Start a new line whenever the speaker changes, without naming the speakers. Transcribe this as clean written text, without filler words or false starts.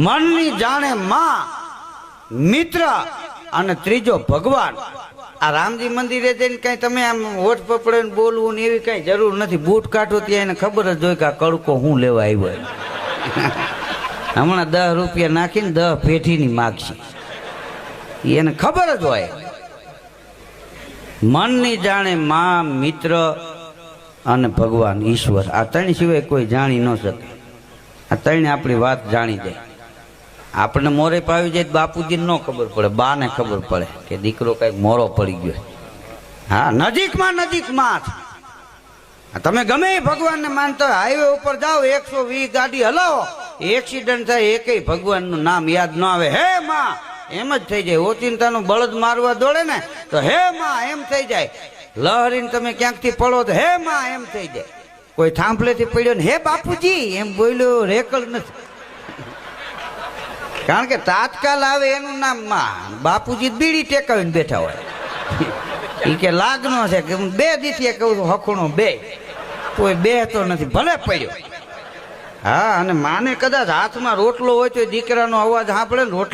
મનની જાણે માં, મિત્ર અને ત્રીજો ભગવાન. આ રામજી મંદિરે જઈને કઈ તમે આમ હોઠ પકડે ને બોલવું ને એવી કઈ જરૂર નથી. બૂટ કાઢો ત્યાં એને ખબર જ હોય કે આ કડકો હું લેવા આવ્યો. હમણાં 10 રૂપિયા નાખીને 10 પેઢીની માગશે, એને ખબર જ હોય. મનની જાણે માં, મિત્ર અને ભગવાન ઈશ્વર. આ ત્રણ સિવાય કોઈ જાણી ન શકે. આ ત્રણ આપણી વાત જાણી જાય. આપણને મોરે પાવી જાય બાપુજીને ન ખબર પડે, બાને ખબર પડે કે દીકરો કઈક મોરો પડી ગયો. હા, નજીકમાં નજીકમાં તમે ગમે એ ભગવાનને માનતા હોય, હાઈવે ઉપર જાઓ 120 ગાડી હલાવો, એક્સિડન્ટ થાય એકેય ભગવાનનું નામ યાદ ન આવે. હે માં એમ જ થઈ જાય. ઓચિંતાનું બળદ મારવા દોડે ને તો હે માં એમ થઈ જાય. લહરીને તમે ક્યાંકથી પડો તો હે માં એમ થઈ જાય. કોઈ થાંભલેથી પડ્યો ને હે બાપુજી એમ બોલ્યો રેકળ નથી. કારણ કે તાત્કાલ આવે એનું નામ માં. બાપુજી બીડી ટેકાવીને બેઠા હોય. એ કે લાગનો છે કે હું 2 દિવસે કહું છું હખણો બે, કોઈ બે તો નથી, ભલે પડ્યો. હા, અને માને કદાચ હાથમાં રોટલો હોય તો દીકરાનો અવાજ સાંભળે ને રોટલો